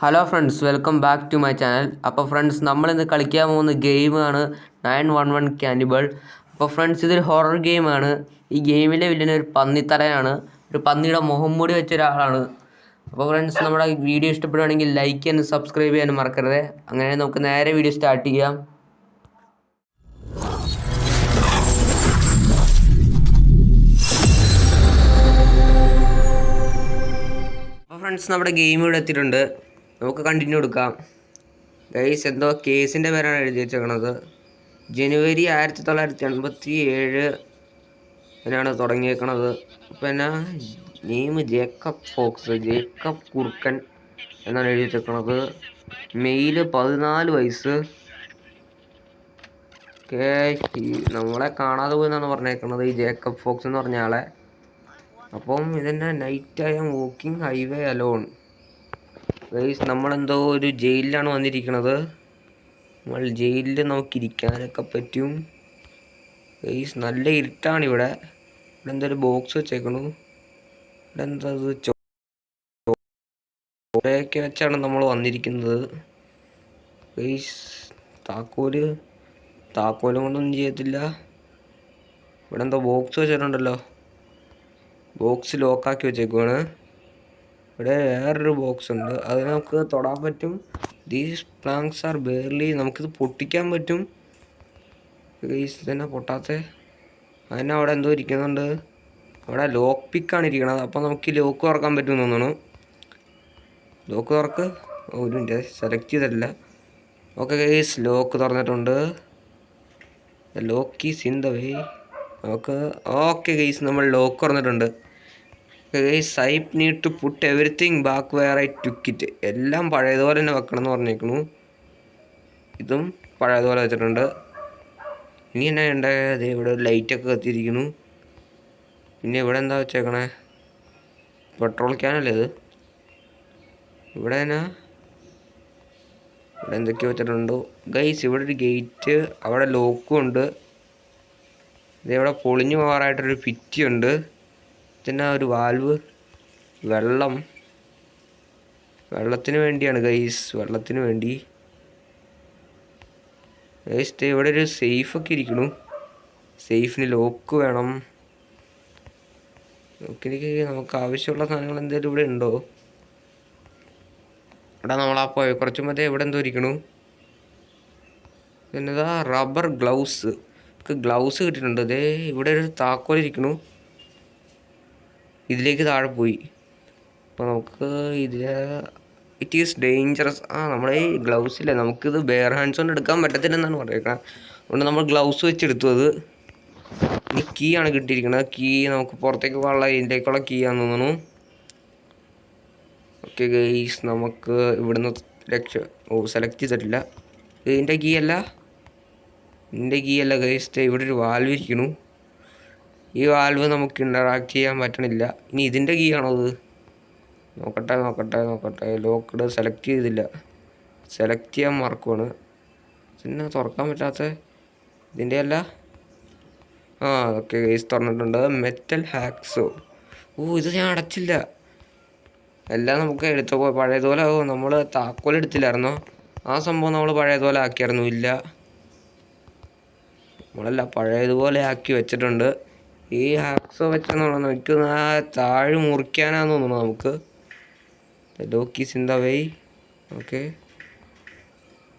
Hello friends, welcome back to my channel. അപ്പോൾ friends, നമ്മളിന്ന് കളിക്കാൻ പോകുന്ന ഗെയിമാണ് 911 കാനിബൽ. അപ്പോൾ ഫ്രണ്ട്സ്, ഇതൊരു ഹൊറർ ഗെയിമാണ്. ഈ ഗെയിമിലെ വില്ലൻ ഒരു പന്നിത്തലയാണ്, ഒരു പന്നിയുടെ മുഖം മൂടി വെച്ച ഒരാളാണ്. അപ്പോൾ ഫ്രണ്ട്സ്, നമ്മുടെ വീഡിയോ ഇഷ്ടപ്പെടുകയാണെങ്കിൽ ലൈക്ക് ചെയ്യാനും സബ്സ്ക്രൈബ് ചെയ്യാനും മറക്കരുത്. അങ്ങനെ നമുക്ക് നേരെ വീഡിയോ സ്റ്റാർട്ട് ചെയ്യാം. അപ്പോൾ ഫ്രണ്ട്സ്, നമ്മുടെ ഗെയിം ഇവിടെ എത്തിയിട്ടുണ്ട്. നമുക്ക് കണ്ടിന്യൂ എടുക്കാം. ഗൈസ്, എന്തോ കേസിൻ്റെ പേരാണ് എഴുതി വെച്ചേക്കണത്. ജനുവരി 1987 ാണ് തുടങ്ങിയേക്കണത്. പിന്നെ നെയിം ജേക്കബ് ഫോക്സ്, ജേക്കബ് കുറുക്കൻ എന്നാണ് എഴുതി വെച്ചേക്കണത്. മെയിൽ 14 വയസ്സ്. നമ്മളെ കാണാതെ പോയി എന്നാണ് പറഞ്ഞേക്കണത് ഈ ജേക്കബ് ഫോക്സ് എന്ന് പറഞ്ഞ ആളെ. അപ്പം ഇതെന്നെ night I am walking highway alone. Guys, നമ്മളെന്തോ ഒരു ജയിലിലാണ് വന്നിരിക്കുന്നത്. നമ്മൾ ജയിലിൽ നമുക്കിരിക്കാനൊക്കെ പറ്റും. ഗൈസ്, നല്ല ഇരുട്ടാണ് ഇവിടെ. ഇവിടെ എന്തോ ഒരു ബോക്സ് വെച്ചേക്കണു. ഇവിടെ എന്താ ചോറയൊക്കെ വെച്ചാണ് നമ്മൾ വന്നിരിക്കുന്നത്. ഗൈസ്, താക്കോലും കൊണ്ടൊന്നും ചെയ്യത്തില്ല. ഇവിടെ എന്തോ ബോക്സ് വെച്ചിട്ടുണ്ടല്ലോ. ബോക്സ് ലോക്കാക്കി വെച്ചേക്കുവാണ്. ഇവിടെ വേറൊരു ബോക്സ് ഉണ്ട്, അത് നമുക്ക് തൊടാൻ പറ്റും. ദീസ് പ്ലാങ്ക്സ് ആർ ബെയർലി, നമുക്കിത് പൊട്ടിക്കാൻ പറ്റും. ഗൈസ്, ഇതന്നെ പൊട്ടാത്തെ. അതിന് അവിടെ എന്തോ ഇരിക്കുന്നുണ്ട്. അവിടെ ലോക്ക് പിക്കാണ് ഇരിക്കണത്. അപ്പോൾ നമുക്ക് ലോക്ക് തുറക്കാൻ പറ്റും തോന്നുന്നു. ലോക്ക് തുറക്ക്. ഒരു മിനിറ്റ്, സെലക്ട് ചെയ്തിട്ടില്ല. ഓക്കെ ഗൈസ്, ലോക്ക് തുറന്നിട്ടുണ്ട്. Lock is in the way. Okay guys, നമ്മൾ ലോക്ക് തുറന്നിട്ടുണ്ട്. Guys, I need to put everything back where I took it. എല്ലാം പഴയതുപോലെ തന്നെ വെക്കണം എന്ന് പറഞ്ഞേക്കണു. ഇതും പഴയതുപോലെ വെച്ചിട്ടുണ്ട്. ഇനി എന്നാ ഉണ്ടായത്? ഇവിടെ ലൈറ്റൊക്കെ കത്തിയിരിക്കുന്നു. പിന്നെ ഇവിടെ എന്താ വെച്ചേക്കണേ? പെട്രോൾ ക്യാനല്ലേ ഇത്? ഇവിടെ എന്തൊക്കെയോ വെച്ചിട്ടുണ്ടോ? ഗൈസ്, ഇവിടെ ഒരു ഗേറ്റ്, അവിടെ ലോക്കും ഉണ്ട്. ഇതിവിടെ പൊളിഞ്ഞു പോകാറായിട്ടൊരു ഭിത്തിയുണ്ട്. പിന്നെ ഒരു വാൽവ്. വെള്ളത്തിന് വേണ്ടിയാണ് ഗൈസ്, വെള്ളത്തിന് വേണ്ടി. ഗൈസ്, ഇവിടെ ഒരു സേഫൊക്കെ ഇരിക്കണു. സേഫിന് ലോക്ക് വേണം. ലോക്കിലേക്ക് നമുക്ക് ആവശ്യമുള്ള സാധനങ്ങൾ എന്തെങ്കിലും ഇവിടെ ഉണ്ടോ? ഇവിടെ നമ്മളപ്പോൾ കുറച്ച് മറ്റേ ഇവിടെ എന്തോ ഇരിക്കണു. പിന്നെതാ റബ്ബർ ഗ്ലൗസ് കിട്ടിയിട്ടുണ്ട്. ഇതേ ഇവിടെ ഒരു താക്കോൽ ഇരിക്കണു. ഇതിലേക്ക് താഴെ പോയി. അപ്പോൾ നമുക്ക് ഇറ്റ് ഈസ് ഡേഞ്ചറസ്. നമ്മുടെ ഈ ഗ്ലൗസ് ഇല്ലേ, നമുക്കിത് ബെയർ ഹാൻഡ്സ് കൊണ്ട് എടുക്കാൻ പറ്റത്തില്ലെന്നാണ് പറയുന്നത്. അതുകൊണ്ട് നമ്മൾ ഗ്ലൗസ് വെച്ചെടുത്തു. അത് ഇനി കീ ആണ് കിട്ടിയിരിക്കുന്നത്. കീ നമുക്ക് പുറത്തേക്ക് പോകാനുള്ള ഇതിലേക്കുള്ള കീ ആണെന്ന് തോന്നുന്നു. ഓക്കെ ഗൈസ്, നമുക്ക് ഇവിടുന്ന് സെലക്ട് ചെയ്തിട്ടില്ല. ഇതിൻ്റെ കീ അല്ല ഗൈസ്. ഇവിടെ ഒരു വാൽവ് ഇരിക്കണു. ഈ വാൽവ് നമുക്ക് ഇൻറ്ററാക്ട് ചെയ്യാൻ പറ്റണില്ല. ഇനി ഇതിൻ്റെ കീ ആണോ ഇത്? നോക്കട്ടെ. ലോക്ക്ഡ് സെലക്ട് ചെയ്തില്ല. സെലക്ട് ചെയ്യാൻ മറക്കുവാണ്. പിന്നെ തുറക്കാൻ പറ്റാത്ത ഇതിൻ്റെ അല്ല. ഓക്കെ ഗൈസ്, തുറന്നിട്ടുണ്ട്. Metal hacksaw. ഇത് ഞാൻ അടച്ചില്ല. എല്ലാം നമുക്ക് എടുത്തോ പഴയതുപോലെ ആകുമോ? നമ്മൾ താക്കോൽ എടുത്തില്ലായിരുന്നോ? ആ സംഭവം നമ്മൾ പഴയതുപോലെ ആക്കിയായിരുന്നു. ഇല്ല, നമ്മളല്ല പഴയതുപോലെ ആക്കി വെച്ചിട്ടുണ്ട്. ഈ ഹാക്സോ വെച്ചെന്ന് നമുക്ക് താഴെ മുറിക്കാനാന്ന് തോന്നുന്നു. നമുക്ക് lock is in the way. Okay,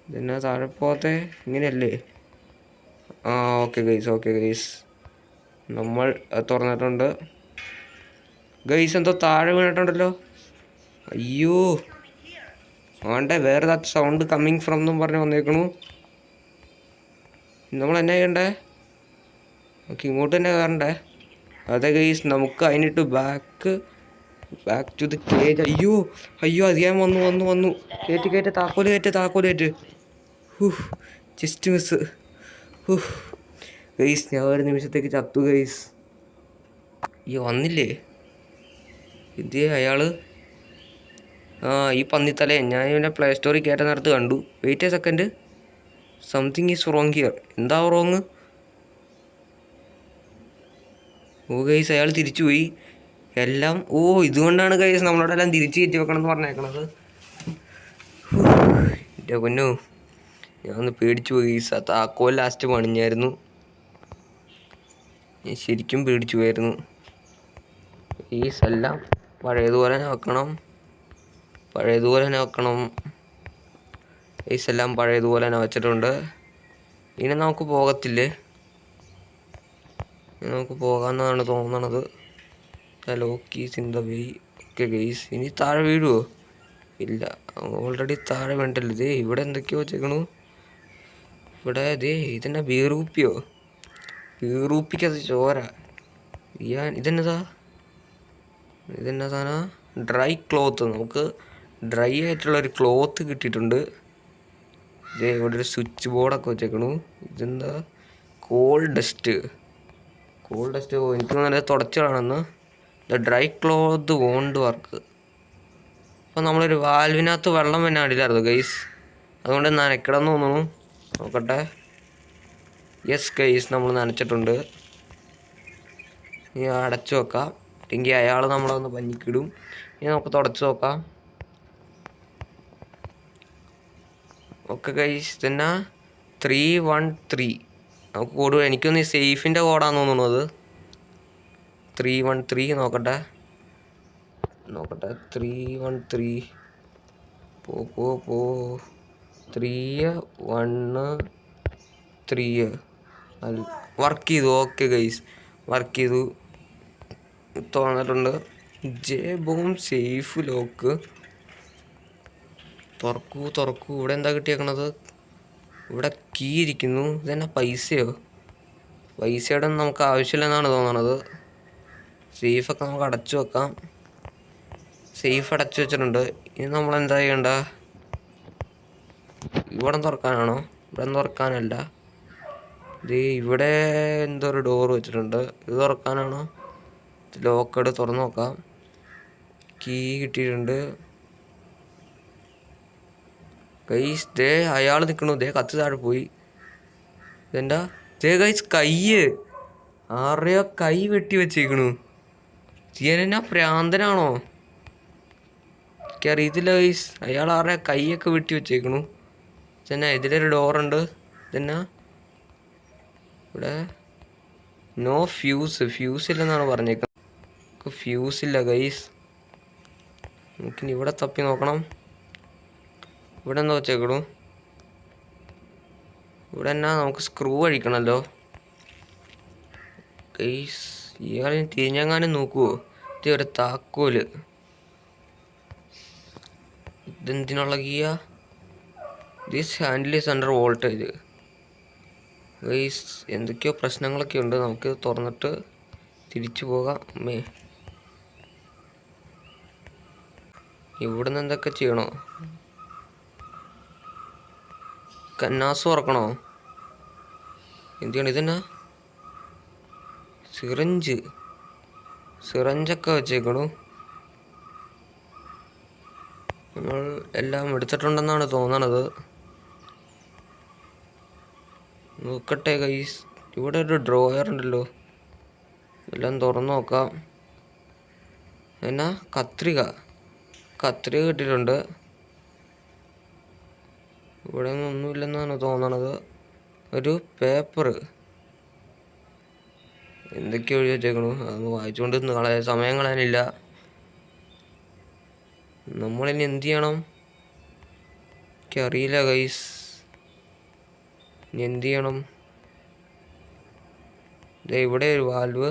പിന്നെ താഴെ പോകത്തെ ഇങ്ങനെയല്ലേ? ഓക്കെ ഗൈസ്, നമ്മൾ തുറന്നിട്ടുണ്ട്. ഗൈസ്, എന്തോ താഴെ വീണിട്ടുണ്ടല്ലോ. അയ്യോ, വേറെ ദാറ്റ് സൗണ്ട് കമ്മിങ് ഫ്രം എന്നും പറഞ്ഞ് വന്നേക്കണു. നമ്മൾ എന്നാ ചെയ്യണ്ടേ? ഓക്കെ, ഇങ്ങോട്ട് തന്നെ കയറണ്ടേ? അതെ ഗൈസ്, നമുക്ക് അതിനിട്ട് ബാക്ക് ടു ദി കേജ്. അയ്യോ അത് ഞാൻ വന്നു. കയറ്റ് താക്കോല്. Just miss. ഗൈസ്, ഞാൻ ഒരു നിമിഷത്തേക്ക് ചത്തു ഗൈസ്. വന്നില്ലേ ഇത് അയാള്? ഈ പന്നിത്തലേ ഞാൻ ഇവനെ പ്ലേ സ്റ്റോറിൽ കയറ്റാൻ നേരത്ത് കണ്ടു. Wait a second, something is wrong here. എന്താ റോങ്? ഗൈസ്, അയാൾ തിരിച്ചുപോയി. എല്ലാം ഇതുകൊണ്ടാണ് ഗൈസ് നമ്മളോടെല്ലാം തിരിച്ച് കയറ്റി വെക്കണം എന്ന് പറഞ്ഞേക്കണത്. എൻ്റെ പൊന്നു, ഞാൻ ഒന്ന് പേടിച്ചു പോയി. താക്കോൽ ലാസ്റ്റ് പണിഞ്ഞായിരുന്നു. ഞാൻ ശരിക്കും പേടിച്ചു പോയായിരുന്നു. എല്ലാം പഴയതുപോലെ തന്നെ വെക്കണം. എല്ലാം പഴയതുപോലെ തന്നെ വെച്ചിട്ടുണ്ട്. ഇനി നമുക്ക് പോകത്തില്ലേ? നമുക്ക് പോകാമെന്നാണ് തോന്നണത്. ലോക്കീസ് in the way. Okay guys, ഇനി താഴെ വീഴുമോ? ഇല്ല, ഓൾറെഡി താഴെ വേണ്ടല്ലോ. ഇതേ ഇവിടെ എന്തൊക്കെയോ വെച്ചേക്കണു. ഇവിടെ ഇതെന്നാ ബീറൂപ്പിയോ? ബീറൂപ്പിക്കത് ചോര. ഇതെന്നതാ സാധനം? Dry cloth. നമുക്ക് ഡ്രൈ ആയിട്ടുള്ളൊരു ക്ലോത്ത് കിട്ടിയിട്ടുണ്ട്. ഇവിടെ ഒരു സ്വിച്ച് ബോർഡൊക്കെ വെച്ചേക്കണു. ഇതെന്താ? Coal dust. എനിക്ക് നല്ല തുടച്ചാണെന്ന്. Dry cloth won't work. അപ്പോൾ നമ്മളൊരു വാൽവിനകത്ത് വെള്ളം തന്നെ അടിയിലായിരുന്നു ഗൈസ്. അതുകൊണ്ട് നനയ്ക്കണമെന്ന് തോന്നുന്നു. നോക്കട്ടെ. യെസ് ഗൈസ്, നമ്മൾ നനച്ചിട്ടുണ്ട്. ഇനി അടച്ചു വെക്കാം. അല്ലെങ്കിൽ അയാൾ നമ്മളൊന്ന് പഞ്ഞിക്കിടും. ഇനി നമുക്ക് തുടച്ച് നോക്കാം. ഓക്കെ ഗൈസ്, ഇതെന്നാ 313. നമുക്ക് കോഡ് എനിക്കൊന്ന് ഈ സേഫിൻ്റെ കോഡാന്ന് തോന്നുന്നത്. 313 നോക്കട്ടെ. 313 പോ 313 വർക്ക് ചെയ്തു. ഓക്കെ ഗൈസ്, വർക്ക് ചെയ്തു. തുറന്നിട്ടുണ്ട്. ബോം സേഫ് ലോക്ക്. തുറക്കൂ. ഇവിടെ എന്താ കിട്ടിയേക്കണത്? ഇവിടെ കീ ഇരിക്കുന്നു. ഇതെന്നാ പൈസയോ? പൈസയുടെ ഒന്നും നമുക്ക് ആവശ്യമില്ലെന്നാണ് തോന്നണത്. സേഫൊക്കെ നമുക്ക് അടച്ചു വെക്കാം. സേഫ് അടച്ചു വെച്ചിട്ടുണ്ട്. ഇനി നമ്മൾ എന്താ ചെയ്യണ്ട? ഇവിടെ തുറക്കാനാണോ? ഇവിടെ തുറക്കാനല്ല. ഇവിടെ എന്തോ ഒരു ഡോർ വെച്ചിട്ടുണ്ട്. ഇത് തുറക്കാനാണോ? ലോക്കഡ്. തുറന്നു നോക്കാം. കീ കിട്ടിയിട്ടുണ്ട് ഗൈസ്. അയാൾ നിൽക്കണു. കത്ത് താഴെ പോയി. ഇതെന്താ? ഗൈസ്, ആരുടെയോ കൈ വെട്ടി വെച്ചേക്കണു. ചെയ്യാനെന്നാ പ്രാന്തനാണോ? എനിക്കറിയത്തില്ല ഗൈസ്. അയാൾ ആരുടെയോ കൈയൊക്കെ വെട്ടി വെച്ചേക്കണു. ഇതെന്നാ? ഇതിലൊരു ഡോറുണ്ട്. ഇതെന്നാ? ഇവിടെ നോ ഫ്യൂസ് ഇല്ലെന്നാണ് പറഞ്ഞേക്കുന്നത്. ഫ്യൂസ് ഇല്ല ഗൈസ്. നമുക്കിനി ഇവിടെ തപ്പി നോക്കണം. ഇവിടെ എന്താ വെച്ചേക്കണു? ഇവിടെ എന്നാ? നമുക്ക് സ്ക്രൂ അഴിക്കണമല്ലോ ഗൈസ്. ഇയാളിന് തിരിഞ്ഞെങ്ങാനും നോക്കുവോ? ഇത് ഒരു താക്കോല്. ഇതെന്തിനുള്ള കീയാ? This handle is under voltage guys. എന്തൊക്കെയോ പ്രശ്നങ്ങളൊക്കെ ഉണ്ട്. നമുക്ക് തുറന്നിട്ട് തിരിച്ചു പോകാം. ഇവിടുന്ന് എന്തൊക്കെ ചെയ്യണോ? കന്നാസ് തുറക്കണോ? എന്ത് ചെയ്യണം? ഇതെന്നാ? സിറഞ്ചൊക്കെ വെച്ചേക്കണു. നമ്മൾ എല്ലാം എടുത്തിട്ടുണ്ടെന്നാണ് തോന്നണത്. നോക്കട്ടെ ഗൈസ്. ഇവിടെ ഒരു ഡ്രോയർ ഉണ്ടല്ലോ. എല്ലാം തുറന്നു നോക്കാം. എന്നാ? കത്രിക കിട്ടിയിട്ടുണ്ട്. ഇവിടെ ഒന്നുമില്ലെന്നാണ് തോന്നണത്. ഒരു പേപ്പർ എന്തൊക്കെയോ എഴുതി വെച്ചേക്കണു. അതൊന്ന് വായിച്ചുകൊണ്ട് സമയം കളയാനില്ല. നമ്മളിനി എന്ത് ചെയ്യണം? എനിക്കറിയില്ല ഗൈസ്. ഇനി എന്ത് ചെയ്യണം? ഇവിടെ ഒരു വാൽവ്.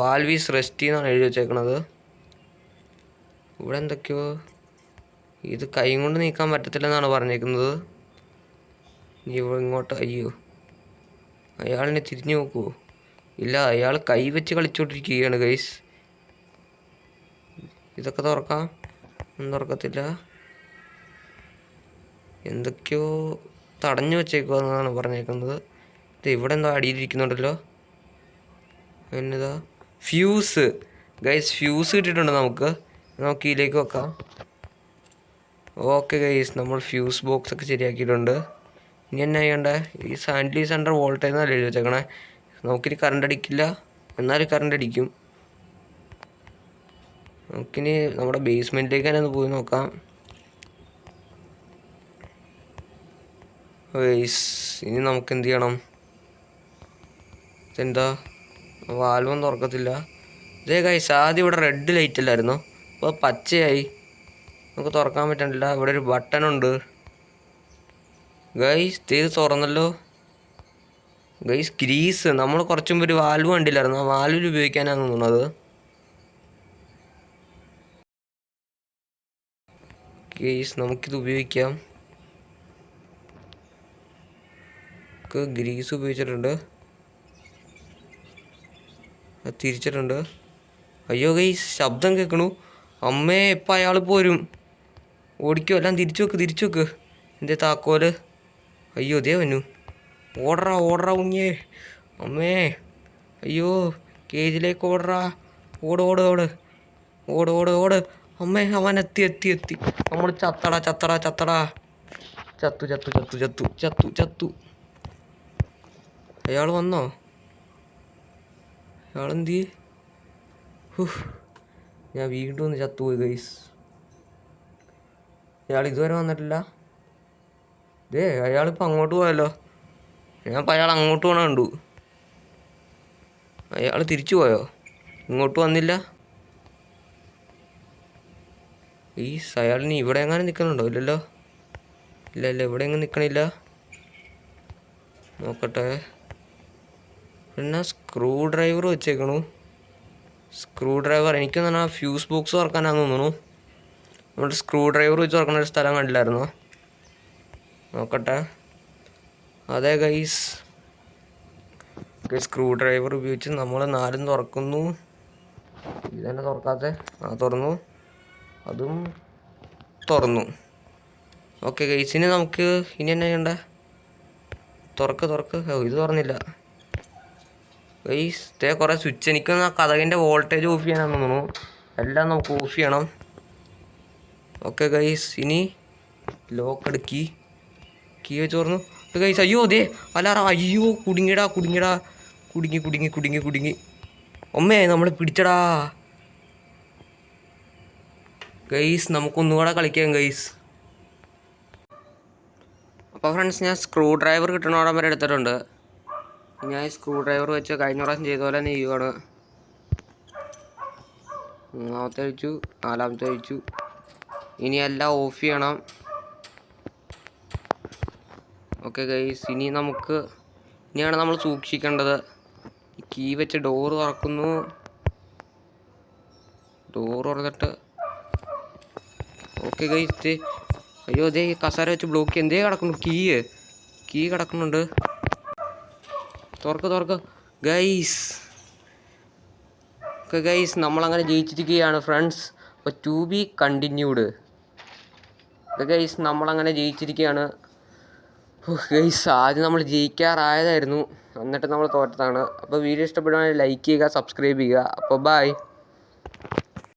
വാൽവ് ഈസ് റെസ്റ്റി എന്നാണ് എഴുതി വെച്ചേക്കണത്. ഇവിടെ എന്തൊക്കെയോ. ഇത് കൈ കൊണ്ട് നീക്കാൻ പറ്റത്തില്ലെന്നാണ് പറഞ്ഞേക്കുന്നത്. ഇങ്ങോട്ട്. അയ്യോ, അയാളിനെ തിരിഞ്ഞു നോക്കുമോ? ഇല്ല, അയാൾ കൈ വെച്ച് കളിച്ചോണ്ടിരിക്കുകയാണ് ഗൈസ്. ഇതൊക്കെ തുറക്കാം. ഒന്നും തുറക്കത്തില്ല. എന്തൊക്കെയോ തടഞ്ഞു വെച്ചേക്കുവാന്നാണ് പറഞ്ഞേക്കുന്നത്. ഇവിടെ എന്തോ അടിയിലിരിക്കുന്നുണ്ടല്ലോ. എന്നതാ? Fuse guys. ഫ്യൂസ് കിട്ടിയിട്ടുണ്ട് നമുക്ക്. ഇതിലേക്ക് വെക്കാം. ഓക്കെ ഗൈസ്, നമ്മൾ ഫ്യൂസ് ബോക്സ് ഒക്കെ ശരിയാക്കിയിട്ടുണ്ട്. ഇനി എന്നാ ചെയ്യണ്ടേ? ഈ ഹാൻഡിൽ ഈസ് അണ്ടർ വോൾട്ടേജ് എന്നല്ല എഴുതി വെച്ചേക്കണേ. നമുക്കിനി കറണ്ട് അടിക്കില്ല, എന്നാലും കറണ്ട് അടിക്കും. നമുക്കിനി നമ്മുടെ ബേസ്മെൻറ്റിലേക്ക് തന്നെ ഒന്ന് പോയി നോക്കാം. ഗൈസ് ഇനി നമുക്ക് എന്ത് ചെയ്യണം? ഇതെന്താ വാൽവൊന്നും തുറക്കത്തില്ല. ഇതേ ഗൈസ് ആദ്യം ഇവിടെ റെഡ് ലൈറ്റ് അല്ലായിരുന്നു, അപ്പോൾ പച്ചയായി. നമുക്ക് തുറക്കാൻ പറ്റണില്ല. ഇവിടെ ഒരു ബട്ടണുണ്ട് ഗൈസ്. ഇത് തുറന്നല്ലോ ഗൈസ്. ഗ്രീസ് നമ്മൾ കുറച്ചും ഒരു വാൽവ് കണ്ടില്ലായിരുന്നു, ആ വാൽവിൽ ഉപയോഗിക്കാനാണ് തോന്നുന്നത്. ഗൈസ് നമുക്കിത് ഉപയോഗിക്കാം. ഗ്രീസ് ഉപയോഗിച്ചിട്ടുണ്ട്, തിരിച്ചിട്ടുണ്ട്. അയ്യോ ഗൈസ് ശബ്ദം കേൾക്കണു. അമ്മേ ഇപ്പം അയാൾ പോരും. ഓടിക്കോ, എല്ലാം തിരിച്ചു വെക്ക്. എന്തേ താക്കോല്? അയ്യോ ദേ വന്നു. ഓടറാ കുഞ്ഞേ. അമ്മേ അയ്യോ, കേജിലേക്ക് ഓടറാ. ഓട്. അമ്മേ അവൻ എത്തി. നമ്മൾ ചത്തടാ. ചത്തു. അയാൾ വന്നോ? അയാളെന്തി? ഞാൻ വീണ്ടും ഒന്ന് ചത്തുപോയി ഗൈസ്. അയാൾ ഇതുവരെ വന്നിട്ടില്ല. അയാളിപ്പോൾ അങ്ങോട്ട് പോയല്ലോ. ഞാൻ ഇപ്പോൾ അയാൾ അങ്ങോട്ട് പോകണ കണ്ടു. അയാൾ തിരിച്ചു പോയോ? ഇങ്ങോട്ട് വന്നില്ല. അയാളിനി ഇവിടെ എങ്ങാനും നിൽക്കുന്നുണ്ടോ? ഇല്ലല്ലോ. ഇല്ല ഇവിടെ എങ്ങും നിൽക്കണില്ല. നോക്കട്ടെ. പിന്നെ സ്ക്രൂ ഡ്രൈവർ വെച്ചേക്കണു. എനിക്കൊന്നും പറഞ്ഞാൽ ഫ്യൂസ് ബോക്സ് തുറക്കാനാന്ന് തോന്നുന്നു. നമ്മുടെ സ്ക്രൂ ഡ്രൈവർ വെച്ച് തുറക്കുന്ന ഒരു സ്ഥലം കണ്ടില്ലായിരുന്നോ? നോക്കട്ടെ. അതെ ഗൈസ്, സ്ക്രൂ ഡ്രൈവർ ഉപയോഗിച്ച് നമ്മൾ 4 തുറക്കുന്നു. ഇതന്നെ തുറക്കാതെ. തുറന്നു. അതും തുറന്നു. ഓക്കെ ഗൈസ്, ഇനി എന്നാ ചെയ്യണ്ടേ? തുറക്ക്. ഇത് തുറന്നില്ല ഗൈസ്. കുറേ സ്വിച്ച്. എനിക്കൊന്ന് ആ കതകിൻ്റെ വോൾട്ടേജ് ഓഫ് ചെയ്യാനാന്ന് തോന്നുന്നു. എല്ലാം നമുക്ക് ഓഫ് ചെയ്യണം. ഓക്കെ ഗൈസ്, ഇനി ലോക്ക് എടുക്കി കീ വെച്ച് തുറന്നു ഗൈസ്. അയ്യോ അതെ അലാറം. അയ്യോ കുടുങ്ങിടാ. കുടുങ്ങി. അമ്മേ നമ്മൾ പിടിച്ചടാ ഗൈസ്. നമുക്കൊന്നുകൂടെ കളിക്കാം ഗൈസ്. അപ്പോൾ ഫ്രണ്ട്സ്, ഞാൻ സ്ക്രൂ ഡ്രൈവർ കിട്ടണോടം വരെ എടുത്തിട്ടുണ്ട്. ഞാൻ ഈ സ്ക്രൂ ഡ്രൈവർ വെച്ച് കഴിഞ്ഞ പ്രാവശ്യം ചെയ്ത പോലെ തന്നെ ചെയ്യുവാണ്. 3ാമത്തെ അഴിച്ചു, 4ാമത്തെ അഴിച്ചു. ഇനി എല്ലാം ഓഫ് ചെയ്യണം. ഓക്കെ ഗൈസ്, ഇനിയാണ് നമ്മൾ സൂക്ഷിക്കേണ്ടത്. കീ വെച്ച് ഡോറ് തുറക്കുന്നു. ഡോറ് തുറന്നിട്ട് ഓക്കെ ഗൈസ്. അയ്യോ അതേ കസാര വെച്ച് ബ്ലോക്ക് എന്തേ കിടക്കുന്നു. കീ കിടക്കുന്നുണ്ട്. തുറക്ക് ഗൈസ്. ഓക്കെ ഗൈസ്, നമ്മളങ്ങനെ ജയിച്ചിരിക്കുകയാണ് ഫ്രണ്ട്സ്. അപ്പോൾ ടു ബി കണ്ടിന്യൂഡ്. ഗൈസ് നമ്മളങ്ങനെ ജയിച്ചിരിക്കുകയാണ് ഗൈസ്. ആദ്യം നമ്മൾ ജയിക്കാറായതായിരുന്നു, എന്നിട്ട് നമ്മൾ തോറ്റതാണ്. അപ്പോൾ വീഡിയോ ഇഷ്ടപ്പെടുകയാണെങ്കിൽ ലൈക്ക് ചെയ്യുക, സബ്സ്ക്രൈബ് ചെയ്യുക. അപ്പോൾ ബൈ.